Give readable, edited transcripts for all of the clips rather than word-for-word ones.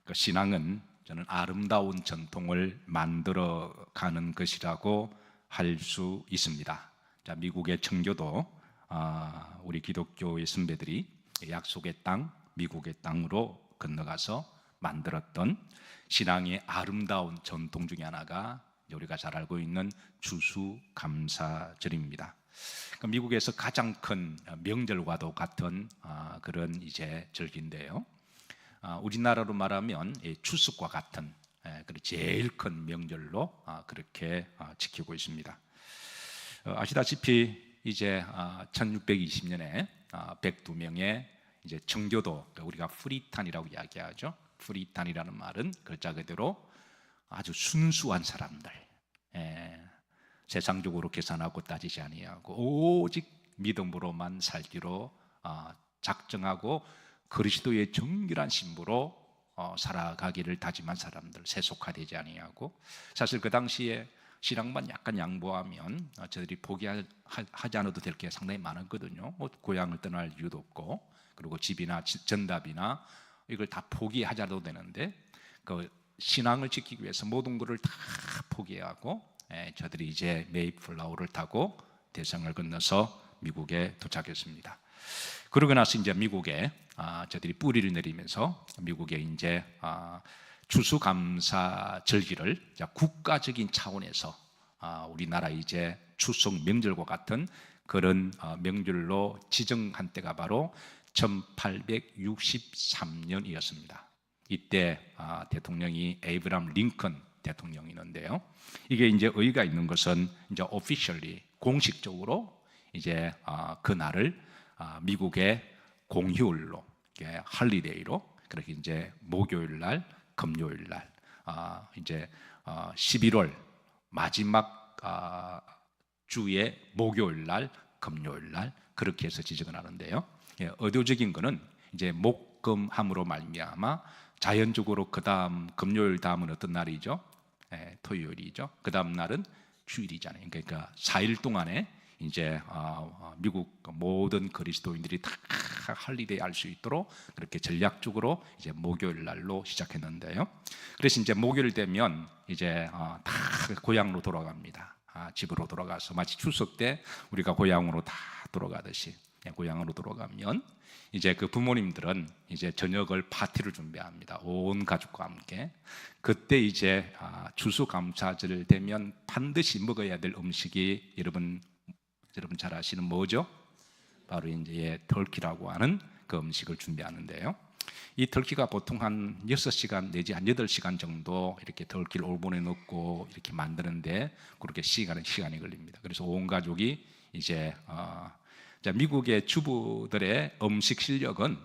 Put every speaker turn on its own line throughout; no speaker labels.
그 신앙은 저는 아름다운 전통을 만들어가는 것이라고 할 수 있습니다. 자, 미국의 청교도 우리 기독교의 선배들이 약속의 땅, 미국의 땅으로 건너가서 만들었던 신앙의 아름다운 전통 중에 하나가 우리가 잘 알고 있는 추수감사절입니다. 미국에서 가장 큰 명절과도 같은 그런 이제 절기인데요. 우리나라로 말하면 추석과 같은 제일 큰 명절로 그렇게 지키고 있습니다. 아시다시피 이제 1620년에 102명의 이제 청교도, 우리가 프리탄이라고 이야기하죠. 프리탄이라는 말은 글자 그대로 아주 순수한 사람들, 세상적으로 계산하고 따지지 아니하고 오직 믿음으로만 살기로 작정하고 그리스도의 정결한 신부로 살아가기를 다짐한 사람들, 세속화되지 아니하고, 사실 그 당시에 신앙만 약간 양보하면 저들이 포기하지 않아도 될 게 상당히 많았거든요. 고향을 떠날 이유도 없고, 그리고 집이나 전답이나 이걸 다 포기하자도 되는데, 그 신앙을 지키기 위해서 모든 것을 다 포기하고 저들이 이제 메이플라워를 타고 대성을 건너서 미국에 도착했습니다. 그러고 나서 이제 미국에 저들이 뿌리를 내리면서 미국에 이제 추수감사 절기를 국가적인 차원에서 우리나라 이제 추석 명절과 같은 그런 명절로 지정한 때가 바로 1863년이었습니다. 이때 대통령이 에이브람 링컨 대통령이었는데요. 이게 이제 의의가 있는 것은 이제 officially 공식적으로 이제 그 날을 미국의 공휴일로, 할리데이로, 그렇게 이제 목요일 날, 금요일 날, 이제 11월 마지막 주의 목요일 날, 금요일 날 그렇게 해서 지정을 하는데요. 의도적인 거는 이제 목금함으로 말미암아 자연적으로 그 다음 금요일 다음은 어떤 날이죠? 토요일이죠. 그 다음 날은 주일이잖아요. 그러니까 4일 동안에 이제 미국 모든 그리스도인들이 다 할리데이 할 수 있도록 그렇게 전략적으로 이제 목요일 날로 시작했는데요. 그래서 이제 목요일 되면 이제 다 고향으로 돌아갑니다. 집으로 돌아가서 마치 추석 때 우리가 고향으로 다 돌아가듯이 고향으로 돌아가면 이제 그 부모님들은 이제 저녁을 파티를 준비합니다. 온 가족과 함께. 그때 이제 추수감사절 되면 반드시 먹어야 될 음식이 여러분 잘 아시는 뭐죠? 바로 이제 터키라고 하는 그 음식을 준비하는데요. 이 터키가 보통 한 6시간 내지 한 8시간 정도 이렇게 터키를 오븐에 넣고 이렇게 만드는데 그렇게 시간이 걸립니다. 그래서 온 가족이 이제 미국의 주부들의 음식 실력은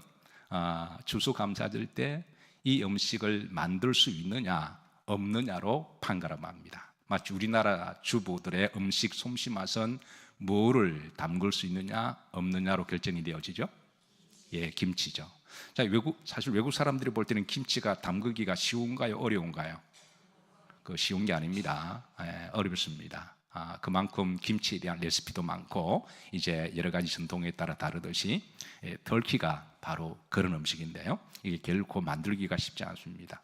추수감사절 때 이 음식을 만들 수 있느냐 없느냐로 판가름합니다. 마치 우리나라 주부들의 음식 솜씨 맛은 뭐를 담글 수 있느냐 없느냐로 결정이 되어지죠. 김치죠. 자, 사실 외국 사람들이 볼 때는 김치가 담그기가 쉬운가요, 어려운가요? 쉬운 게 아닙니다. 어렵습니다. 그만큼 김치에 대한 레시피도 많고 이제 여러 가지 전통에 따라 다르듯이 터키가 바로 그런 음식인데요. 이게 결코 만들기가 쉽지 않습니다.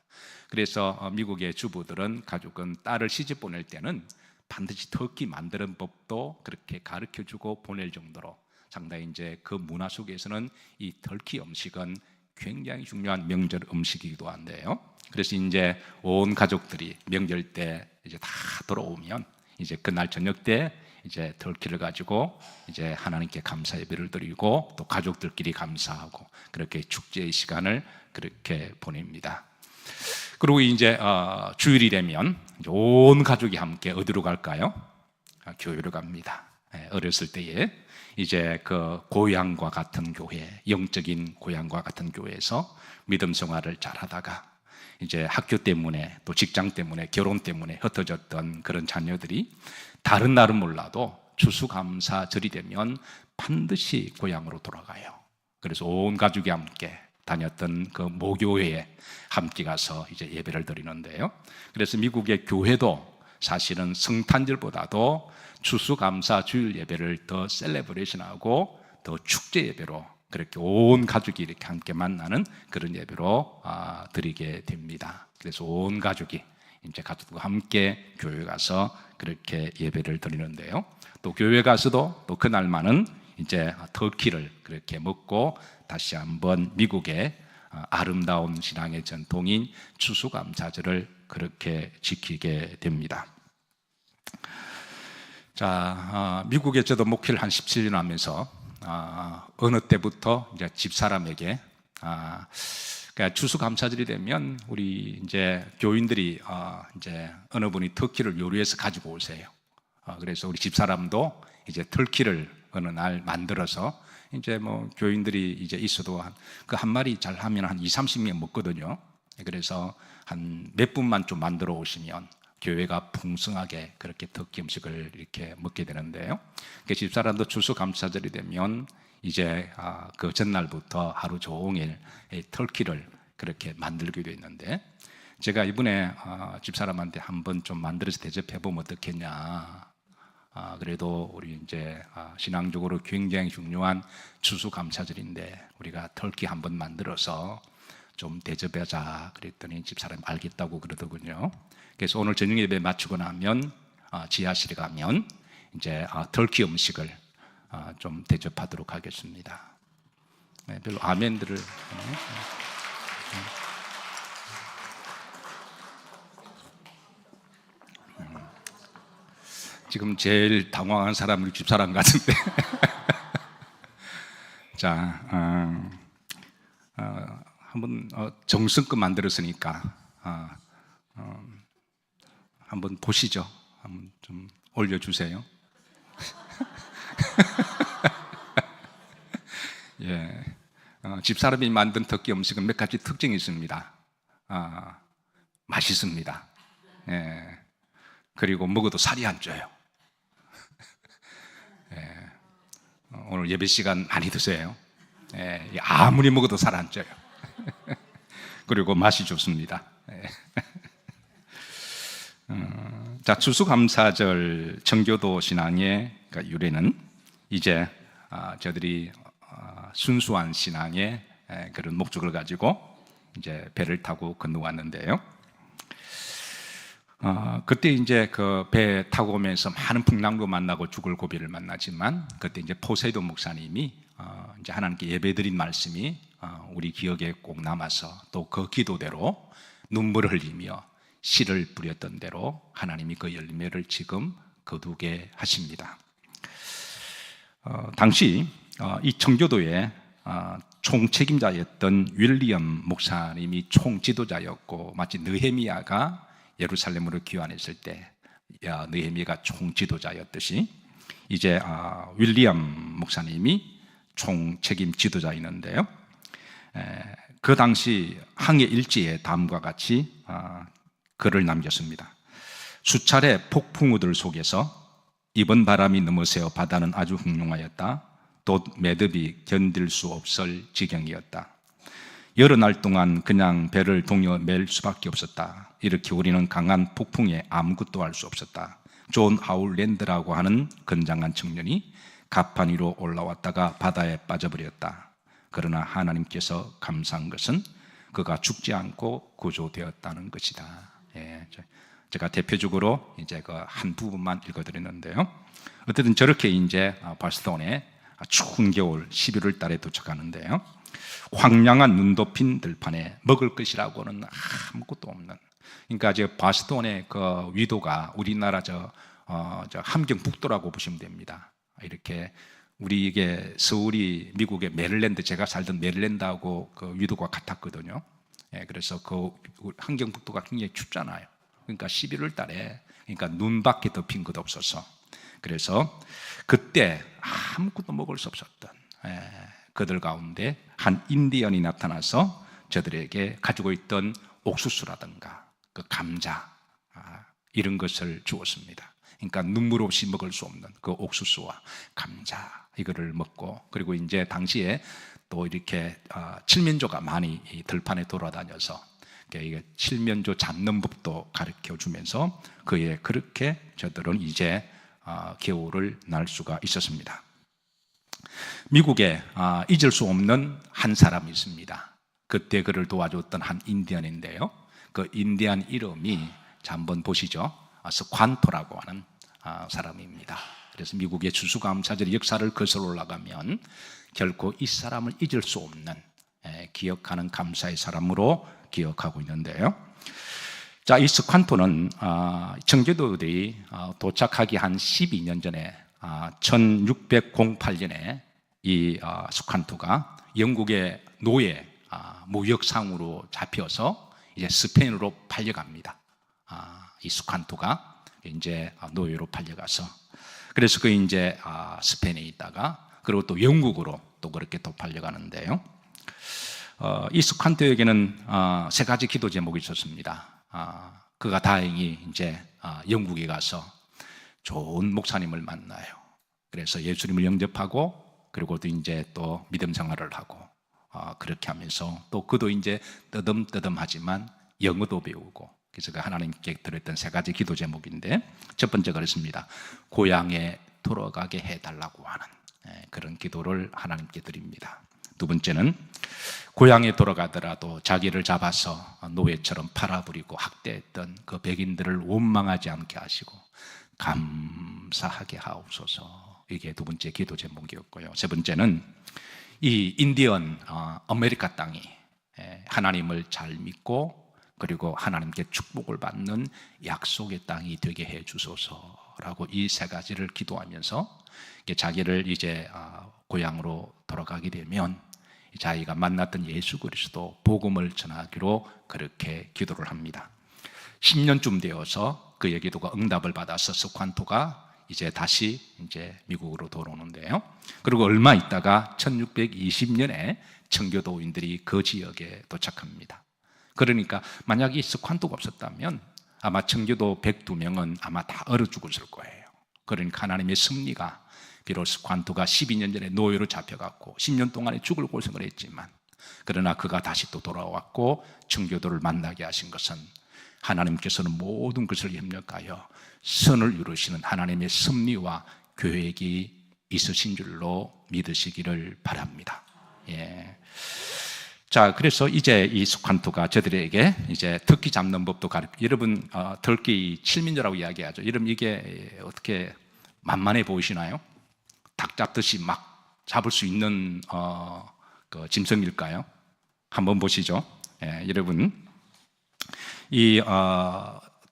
그래서 미국의 주부들은 가족은 딸을 시집 보낼 때는 반드시 터키 만드는 법도 그렇게 가르쳐주고 보낼 정도로 상당히 이제 그 문화 속에서는 이 터키 음식은 굉장히 중요한 명절 음식이기도 한데요. 그래서 이제 온 가족들이 명절 때 이제 다 돌아오면 이제 그날 저녁 때 이제 터키를 가지고 이제 하나님께 감사 예배를 드리고 또 가족들끼리 감사하고 그렇게 축제의 시간을 그렇게 보냅니다. 그리고 이제 주일이 되면 이제 온 가족이 함께 어디로 갈까요? 교회로 갑니다. 어렸을 때에 이제 그 고향과 같은 교회, 영적인 고향과 같은 교회에서 믿음 생활을 잘하다가 이제 학교 때문에 또 직장 때문에 결혼 때문에 흩어졌던 그런 자녀들이 다른 날은 몰라도 추수감사절이 되면 반드시 고향으로 돌아가요. 그래서 온 가족이 함께 다녔던 그 모교회에 함께 가서 이제 예배를 드리는데요. 그래서 미국의 교회도 사실은 성탄절보다도 추수감사 주일 예배를 더 셀레브레이션하고 더 축제 예배로 그렇게 온 가족이 이렇게 함께 만나는 그런 예배로 드리게 됩니다. 그래서 온 가족이 이제 가족과 함께 교회 가서 그렇게 예배를 드리는데요. 또 교회 가서도 또 그날만은 이제 터키를 그렇게 먹고 다시 한번 미국의 아름다운 신앙의 전통인 추수감사절을 그렇게 지키게 됩니다. 자, 미국에 저도 목회를 한 17년 하면서 어느 때부터 이제 집사람에게 그러니까 추수감사절이 되면 우리 이제 교인들이 이제 어느 분이 터키를 요리해서 가지고 오세요. 그래서 우리 집사람도 이제 터키를 어느 날 만들어서 이제 뭐 교인들이 이제 있어도 그 한 마리 잘 하면 한 20-30명 먹거든요. 그래서 한 몇 분만 좀 만들어 오시면 교회가 풍성하게 그렇게 터키 음식을 이렇게 먹게 되는데요. 그 집사람도 추수감사절이 되면 이제 그 전날부터 하루 종일 터키를 그렇게 만들게 되어 있는데, 제가 이번에 집사람한테 한번 좀 만들어서 대접해 보면 어떻겠냐. 그래도 우리 이제 신앙적으로 굉장히 중요한 추수감사절인데 우리가 터키 한번 만들어서 좀 대접하자 그랬더니 집사람이 알겠다고 그러더군요. 그래서 오늘 저녁 예배 마치고 나면 지하실에 가면 이제 터키 음식을 좀 대접하도록 하겠습니다. 네, 별로 아멘들을 지금 제일 당황한 사람은 집사람 같은데 자, 한번 정성껏 만들었으니까 한번 보시죠. 한번 좀 올려주세요. 예, 집사람이 만든 터키 음식은 몇 가지 특징이 있습니다. 맛있습니다. 예, 그리고 먹어도 살이 안 쪄요. 예, 오늘 예배 시간 많이 드세요. 예, 아무리 먹어도 살 안 쪄요. 그리고 맛이 좋습니다. 예. 자, 추수감사절 청교도 신앙의 유래는 이제 저들이 순수한 신앙의 그런 목적을 가지고 이제 배를 타고 건너왔는데요. 그때 이제 그 배 타고 오면서 많은 풍랑도 만나고 죽을 고비를 만나지만 그때 이제 포세이돈 목사님이 이제 하나님께 예배드린 말씀이 우리 기억에 꼭 남아서 또 그 기도대로 눈물을 흘리며 씨를 뿌렸던 대로 하나님이 그 열매를 지금 거두게 하십니다. 당시 이 청교도의 총책임자였던 윌리엄 목사님이 총지도자였고, 마치 느헤미야가 예루살렘으로 귀환했을 때 느헤미야가 총지도자였듯이 이제 윌리엄 목사님이 총책임 지도자였는데요. 그 당시 항해 일지에 다음과 같이 글을 남겼습니다. 수차례 폭풍우들 속에서 이번 바람이 넘어세어 바다는 아주 흉흉하였다. 돛 매듭이 견딜 수 없을 지경이었다. 여러 날 동안 그냥 배를 동여 맬 수밖에 없었다. 이렇게 우리는 강한 폭풍에 아무것도 할 수 없었다. 존 아울랜드라고 하는 건장한 청년이 갑판 위로 올라왔다가 바다에 빠져버렸다. 그러나 하나님께서 감사한 것은 그가 죽지 않고 구조되었다는 것이다. 예, 제가 대표적으로 이제 그 한 부분만 읽어드렸는데요. 어쨌든 저렇게 이제 바스톤에 추운 겨울 11월 달에 도착하는데요. 황량한 눈 덮인 들판에 먹을 것이라고는 아무것도 없는. 그러니까 저 바스톤의 그 위도가 우리나라 저 함경북도라고 보시면 됩니다. 이렇게 우리 이게 서울이 미국의 메릴랜드, 제가 살던 메릴랜드하고 그 위도가 같았거든요. 예, 그래서 그 함경북도가 굉장히 춥잖아요. 그러니까 11월 달에 그러니까 눈밖에 덮인 것 없어서, 그래서 그때 아무것도 먹을 수 없었던 그들 가운데 한 인디언이 나타나서 저들에게 가지고 있던 옥수수라든가 그 감자 이런 것을 주었습니다. 그러니까 눈물 없이 먹을 수 없는 그 옥수수와 감자 이거를 먹고, 그리고 이제 당시에 또 이렇게 칠면조가 많이 이 들판에 돌아다녀서 이게 칠면조 잡는 법도 가르쳐 주면서 그에 그렇게 저들은 이제 겨울을 날 수가 있었습니다. 미국에 잊을 수 없는 한 사람이 있습니다. 그때 그를 도와줬던 한 인디언인데요. 그 인디언 이름이, 자 한번 보시죠. 스관토라고 하는 사람입니다. 그래서 미국의 추수감사절 역사를 거슬러 올라가면 결코 이 사람을 잊을 수 없는, 기억하는 감사의 사람으로 기억하고 있는데요. 자, 이 스관토는 청교도들이 도착하기 한 12년 전에 1608년에 이 스관토가 영국의 노예 무역상으로 잡혀서 이제 스페인으로 팔려갑니다. 이 스관토가 이제 노예로 팔려가서, 그래서 그 이제 스페인에 있다가 그리고 또 영국으로 또 그렇게 또 팔려가는데요. 이 스관토에게는 세 가지 기도 제목이 있었습니다. 그가 다행히 이제 영국에 가서 좋은 목사님을 만나요. 그래서 예수님을 영접하고 그리고 또 이제 또 믿음 생활을 하고 그렇게 하면서 또 그도 이제 뜨듬뜨듬하지만 영어도 배우고, 그래서 그 하나님께 드렸던 세 가지 기도 제목인데, 첫 번째 그렇습니다. 고향에 돌아가게 해달라고 하는 그런 기도를 하나님께 드립니다. 두 번째는 고향에 돌아가더라도 자기를 잡아서 노예처럼 팔아버리고 학대했던 그 백인들을 원망하지 않게 하시고 감사하게 하옵소서. 이게 두 번째 기도 제목이었고요. 세 번째는 이 인디언 아메리카 땅이 하나님을 잘 믿고 그리고 하나님께 축복을 받는 약속의 땅이 되게 해 주소서라고 이 세 가지를 기도하면서 자기를 이제 고향으로 돌아가게 되면 자기가 만났던 예수 그리스도 복음을 전하기로 그렇게 기도를 합니다. 10년쯤 되어서 그의 기도가 응답을 받아서 스관토가 이제 다시 이제 미국으로 돌아오는데요. 그리고 얼마 있다가 1620년에 청교도인들이 그 지역에 도착합니다. 그러니까 만약 이 스관토가 없었다면 아마 청교도 102명은 아마 다 얼어 죽었을 거예요. 그러니까 하나님의 섭리가, 비록 스관토가 12년 전에 노예로 잡혀갔고 10년 동안에 죽을 고생을 했지만 그러나 그가 다시 또 돌아왔고 청교도를 만나게 하신 것은 하나님께서는 모든 것을 협력하여 선을 이루시는 하나님의 섭리와 계획이 있으신 줄로 믿으시기를 바랍니다. 예. 자, 그래서 이제 이 스관토가 저들에게 이제 터키 잡는 법도 여러분 터키 칠민조라고 이야기하죠. 여러분 이게 어떻게 만만해 보이시나요? 닭 잡듯이 막 잡을 수 있는 그 짐승일까요? 한번 보시죠. 예, 여러분 이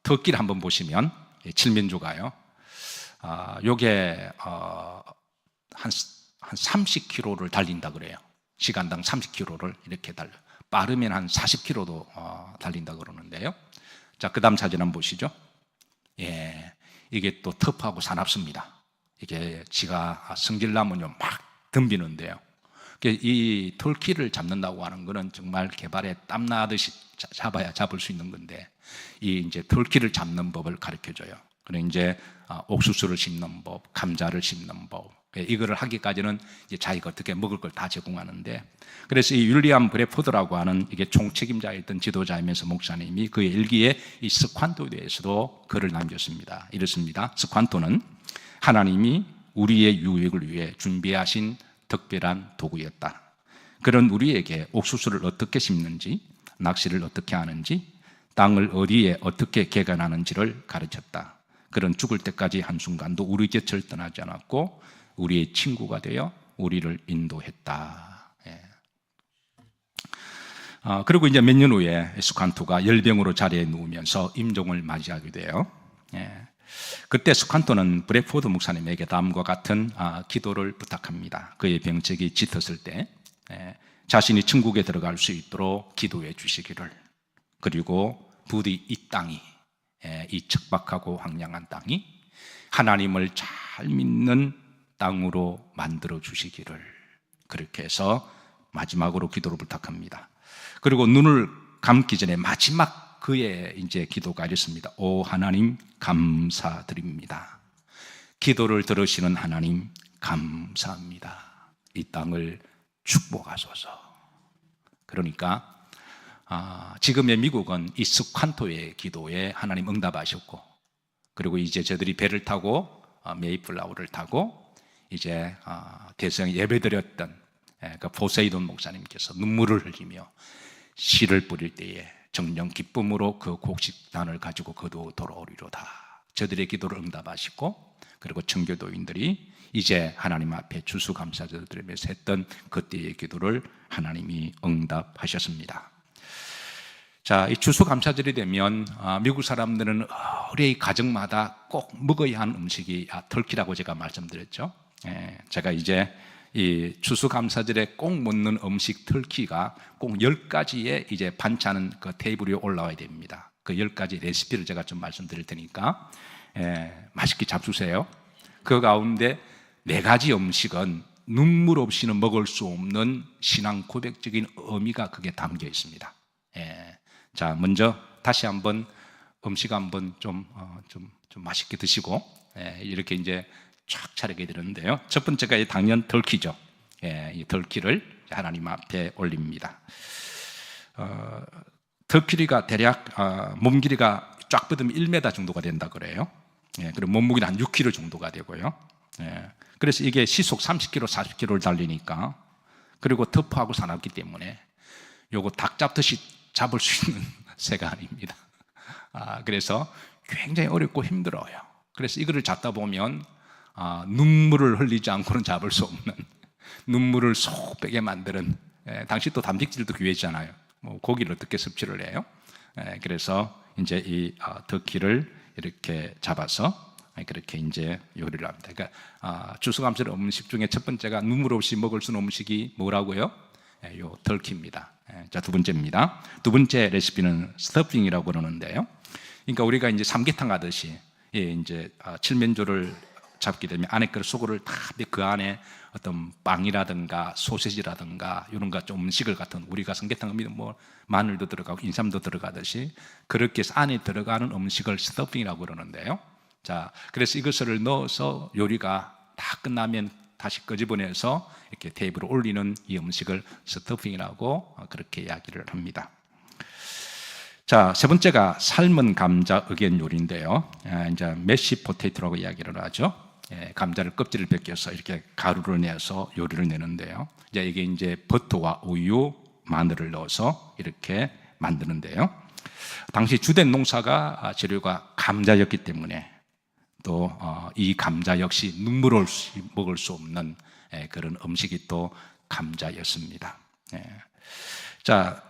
터키를 한번 보시면 칠민조가요. 요게 한 30km를 달린다 그래요. 시간당 30km를 이렇게 달려. 빠르면 한 40km도 달린다 그러는데요. 자, 그다음 사진 한번 보시죠. 예, 이게 또 터프하고 사납습니다. 이게 지가 성질나면요 막 덤비는데요. 이 터키를 잡는다고 하는 거는 정말 개발에 땀나듯이 잡아야 잡을 수 있는 건데, 이 이제 터키를 잡는 법을 가르쳐 줘요. 그리고 이제 옥수수를 심는 법, 감자를 심는 법, 이거를 하기까지는 이제 자기가 어떻게 먹을 걸 다 제공하는데, 그래서 이 윌리엄 브래포드라고 하는 이게 총책임자였던 지도자이면서 목사님이 그의 일기에 이 스관토에 대해서도 글을 남겼습니다. 이렇습니다. 스관토는 하나님이 우리의 유익을 위해 준비하신 특별한 도구였다. 그런 우리에게 옥수수를 어떻게 심는지, 낚시를 어떻게 하는지, 땅을 어디에 어떻게 개간하는지를 가르쳤다. 그런 죽을 때까지 한순간도 우리 곁을 떠나지 않았고 우리의 친구가 되어 우리를 인도했다. 예. 그리고 이제 몇 년 후에 스관토가 열병으로 자리에 누우면서 임종을 맞이하게 돼요. 예. 그때 스관토는 브래포드 목사님에게 다음과 같은 기도를 부탁합니다. 그의 병책이 짙었을 때 자신이 천국에 들어갈 수 있도록 기도해 주시기를, 그리고 부디 이 땅이, 이 척박하고 황량한 땅이 하나님을 잘 믿는 땅으로 만들어 주시기를, 그렇게 해서 마지막으로 기도를 부탁합니다. 그리고 눈을 감기 전에 마지막 그의 이제 기도가 이렇습니다. 오 하나님 감사드립니다. 기도를 들으시는 하나님 감사합니다. 이 땅을 축복하소서. 그러니까 지금의 미국은 이 스관토의 기도에 하나님 응답하셨고, 그리고 이제 저들이 배를 타고 메이플라워를 타고 이제 대성 예배드렸던 그 포세이돈 목사님께서 눈물을 흘리며 씨를 뿌릴 때에 정령 기쁨으로 그 곡식단을 가지고 거두어 돌아오리로다. 저들의 기도를 응답하시고, 그리고 청교도인들이 이제 하나님 앞에 추수감사절들에서 했던 그때의 기도를 하나님이 응답하셨습니다. 자, 이 추수감사절이 되면 미국 사람들은 우리 가정마다 꼭 먹어야 하는 음식이 터키라고 제가 말씀드렸죠. 제가 이제 이 추수감사절에 꼭 먹는 음식 터키가 꼭 10가지의 이제 반찬은 그 테이블 위에 올라와야 됩니다. 그 10가지 레시피를 제가 좀 말씀드릴 테니까 맛있게 잡수세요. 그 가운데 4가지 음식은 눈물 없이는 먹을 수 없는 신앙 고백적인 의미가 그게 담겨 있습니다. 자, 먼저 다시 한번 음식 한번 좀 맛있게 드시고 이렇게 이제 쫙 차리게 되는데요. 첫 번째가 당연 터키죠. 이 터키를 하나님 앞에 올립니다. 터키가 대략 몸 길이가 쫙 뻗으면 1m 정도가 된다 그래요. 그리고 몸무게는 한 6kg 정도가 되고요. 그래서 이게 시속 30km, 40km를 달리니까, 그리고 터프하고 사납기 때문에 요거 닭 잡듯이 잡을 수 있는 새가 아닙니다. 그래서 굉장히 어렵고 힘들어요. 그래서 이거를 잡다 보면 눈물을 흘리지 않고는 잡을 수 없는, 눈물을 쏙 빼게 만드는, 당시 또 단백질도 귀했잖아요. 뭐 고기를 어떻게 섭취를 해요? 그래서 이제 이 터키를 이렇게 잡아서 그렇게 이제 요리를 합니다. 그러니까 추수감사절 음식 중에 첫 번째가 눈물 없이 먹을 수 있는 음식이 뭐라고요? 요 터키입니다. 자, 두 번째입니다. 두 번째 레시피는 스터핑이라고 그러는데요. 그러니까 우리가 이제 삼계탕 하듯이 이제 칠면조를 잡게 되면 안에 그 소고를 다 그 안에 어떤 빵이라든가 소시지라든가 이런 거 좀 음식을 같은, 우리가 삼계탕 하면 뭐 마늘도 들어가고 인삼도 들어가듯이 그렇게 해서 안에 들어가는 음식을 스터핑이라고 그러는데요. 자, 그래서 이것을 넣어서 요리가 다 끝나면 다시 끄집어내서 이렇게 테이블에 올리는 이 음식을 스터핑이라고 그렇게 이야기를 합니다. 자, 세 번째가 삶은 감자 어겐 요리인데요. 이제 메시 포테이토라고 이야기를 하죠. 감자를 껍질을 벗겨서 이렇게 가루를 내서 요리를 내는데요. 이게 이제 버터와 우유, 마늘을 넣어서 이렇게 만드는데요. 당시 주된 농사가 재료가 감자였기 때문에 또 이 감자 역시 눈물 없이 먹을 수 없는 그런 음식이 또 감자였습니다. 자,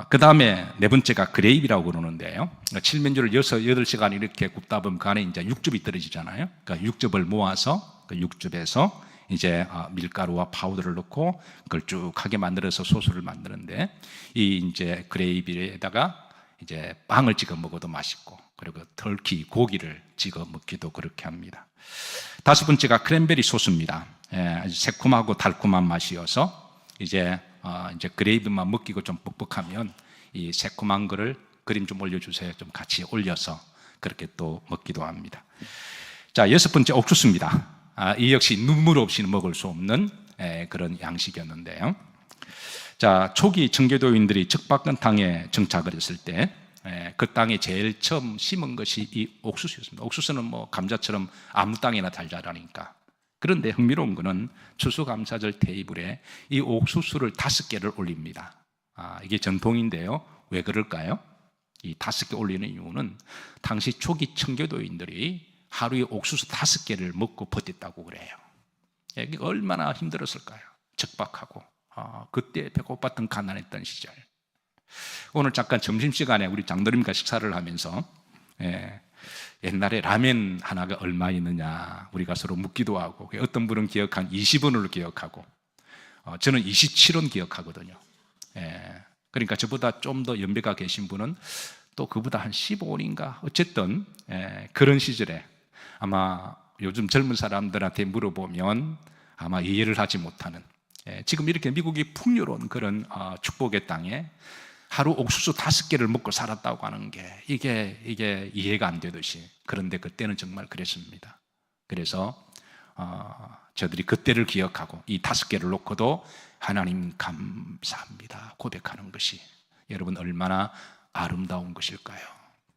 그 다음에 네 번째가 그레이비라고 그러는데요. 칠면조를 8시간 이렇게 굽다 보면 그 안에 이제 육즙이 떨어지잖아요. 그러니까 육즙을 모아서 그 육즙에서 이제 밀가루와 파우더를 넣고 걸쭉하게 만들어서 소스를 만드는데, 이 이제 그레이비에다가 이제 빵을 찍어 먹어도 맛있고, 그리고 터키 고기를 찍어 먹기도 그렇게 합니다. 다섯 번째가 크랜베리 소스입니다. 아주 새콤하고 달콤한 맛이어서 이제 그레이비만 먹기고 좀 뻑뻑하면 이 새콤한 거를 그림 좀 올려주세요. 좀 같이 올려서 그렇게 또 먹기도 합니다. 자, 여섯 번째 옥수수입니다. 이 역시 눈물 없이는 먹을 수 없는 그런 양식이었는데요. 자, 초기 청교도인들이 적박한 땅에 정착을 했을 때 그 땅에 제일 처음 심은 것이 이 옥수수였습니다. 옥수수는 뭐 감자처럼 아무 땅에나 잘 자라니까. 그런데 흥미로운 것은 추수감사절 테이블에 이 옥수수를 5개를 올립니다. 이게 전통인데요. 왜 그럴까요? 이 5개 올리는 이유는 당시 초기 청교도인들이 하루에 옥수수 5개를 먹고 버텼다고 그래요. 이게 얼마나 힘들었을까요? 적박하고 그때 배고팠던 가난했던 시절. 오늘 잠깐 점심시간에 우리 장로님과 식사를 하면서 옛날에 라면 하나가 얼마였느냐 우리가 서로 묻기도 하고, 어떤 분은 기억한 20원으로 기억하고, 저는 27원 기억하거든요. 그러니까 저보다 좀 더 연배가 계신 분은 또 그보다 한 15원인가 어쨌든 그런 시절에 아마 요즘 젊은 사람들한테 물어보면 아마 이해를 하지 못하는, 지금 이렇게 미국이 풍요로운 그런 축복의 땅에 하루 옥수수 5개를 먹고 살았다고 하는 게 이게 이해가 안 되듯이, 그런데 그때는 정말 그랬습니다. 그래서 저들이 그때를 기억하고 이 5개를 놓고도 하나님 감사합니다 고백하는 것이 여러분 얼마나 아름다운 것일까요?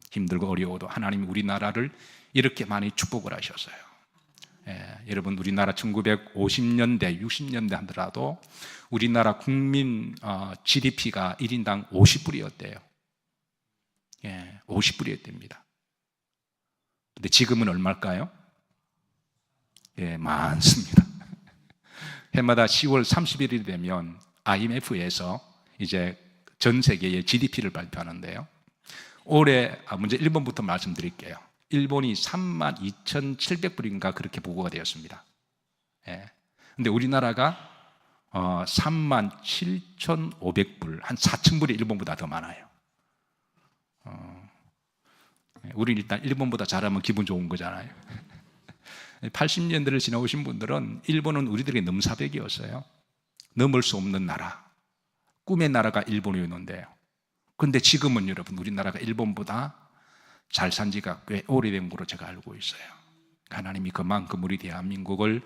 힘들고 어려워도 하나님이 우리나라를 이렇게 많이 축복을 하셨어요. 여러분 우리나라 1950년대, 60년대 하더라도 우리나라 국민 GDP가 1인당 50불이었대요. 50불이었답니다. 근데 지금은 얼마일까요? 많습니다. 해마다 10월 31일이 되면 IMF에서 이제 전 세계의 GDP를 발표하는데요. 올해 먼저 일본부터 말씀드릴게요. 일본이 32,700불인가 그렇게 보고가 되었습니다. 근데 우리나라가 37,500불, 한 4,000불이 일본보다 더 많아요. 우리는 일단 일본보다 잘하면 기분 좋은 거잖아요. 80년대를 지나오신 분들은 일본은 우리들에게 넘사벽이었어요. 넘을 수 없는 나라, 꿈의 나라가 일본이었는데요. 그런데 지금은 여러분 우리나라가 일본보다 잘 산 지가 꽤 오래된 걸로 제가 알고 있어요. 하나님이 그만큼 우리 대한민국을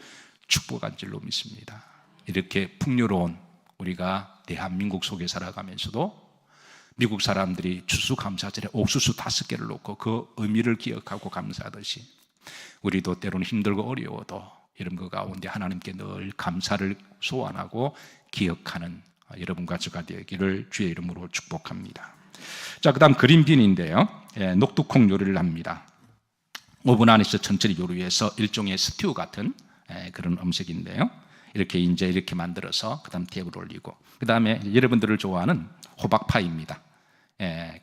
축복한 줄로 믿습니다. 이렇게 풍요로운 우리가 대한민국 속에 살아가면서도 미국 사람들이 추수감사절에 옥수수 5개를 놓고 그 의미를 기억하고 감사하듯이 우리도 때로는 힘들고 어려워도 이런 것 가운데 하나님께 늘 감사를 소환하고 기억하는 여러분과 저가 되기를 주의 이름으로 축복합니다. 자, 그 다음 그린빈인데요. 녹두콩 요리를 합니다. 오븐 안에서 천천히 요리해서 일종의 스튜 같은 그런 음식인데요. 이렇게 만들어서 그 다음 테이블 올리고, 그 다음에 여러분들을 좋아하는 호박파이입니다.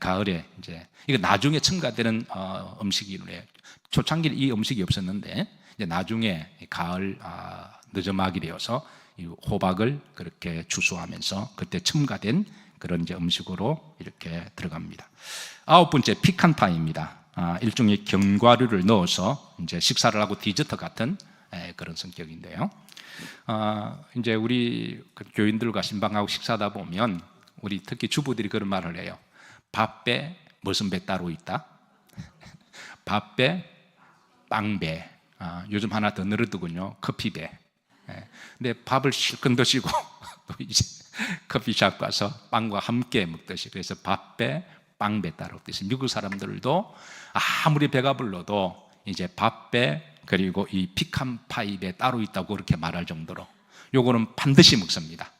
가을에 이거 나중에 첨가되는 음식이에요. 초창기에 이 음식이 없었는데 이제 나중에 가을 늦어막이 되어서 이 호박을 그렇게 추수하면서 그때 첨가된 그런 이제 음식으로 이렇게 들어갑니다. 9번째 피칸파이입니다. 일종의 견과류를 넣어서 이제 식사를 하고 디저트 같은 그런 성격인데요. 이제 우리 교인들과 신방하고 식사하다 보면 우리 특히 주부들이 그런 말을 해요. 밥배 무슨 배 따로 있다? 밥배 빵배. 요즘 하나 더 늘었더군요. 커피배. 근데 밥을 실컷 드시고 또 이제 커피숍 가서 빵과 함께 먹듯이, 그래서 밥배 빵배 따로 없듯이 미국 사람들도 아무리 배가 불러도 이제 밥배 그리고 이 피칸파이배 따로 있다고 그렇게 말할 정도로 요거는 반드시 먹습니다.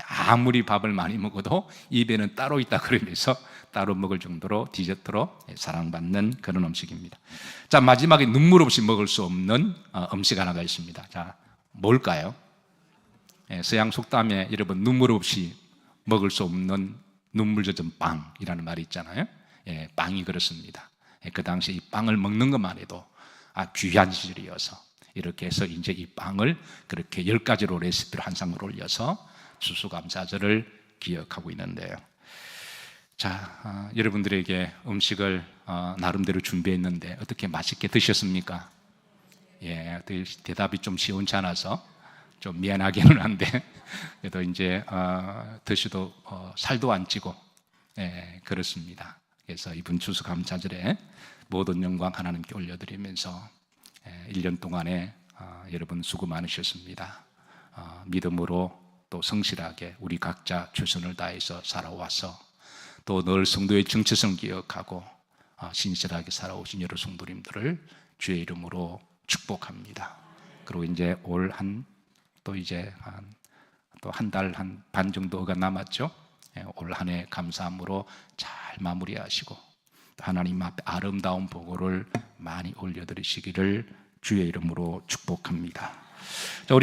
아무리 밥을 많이 먹어도 입에는 따로 있다 그러면서 따로 먹을 정도로 디저트로 사랑받는 그런 음식입니다. 자, 마지막에 눈물 없이 먹을 수 없는 음식 하나가 있습니다. 자, 뭘까요? 서양 속담에 여러분 눈물 없이 먹을 수 없는 눈물 젖은 빵이라는 말이 있잖아요. 빵이 그렇습니다. 그 당시 이 빵을 먹는 것만 해도 귀한 시절이어서 이렇게 해서 이제 이 빵을 그렇게 10가지로 레시피를 한 상을 올려서 추수감사절을 기억하고 있는데요. 자, 여러분들에게 음식을 나름대로 준비했는데 어떻게 맛있게 드셨습니까? 대답이 좀 시원치 않아서 좀 미안하기는 한데 그래도 이제 드셔도 살도 안 찌고 그렇습니다. 그래서 이번 추수감사절에 모든 영광 하나님께 올려드리면서 1년 동안에 여러분 수고 많으셨습니다. 믿음으로 또 성실하게 우리 각자 최선을 다해서 살아와서 또 늘 성도의 정체성 기억하고 신실하게 살아오신 여러 성도님들을 주의 이름으로 축복합니다. 그리고 이제 올 또 이제 또 한 달 반 정도가 남았죠. 올 한 해 감사함으로 잘 마무리하시고 하나님 앞에 아름다운 보고를 많이 올려드리시기를 주의 이름으로 축복합니다. 자, 우리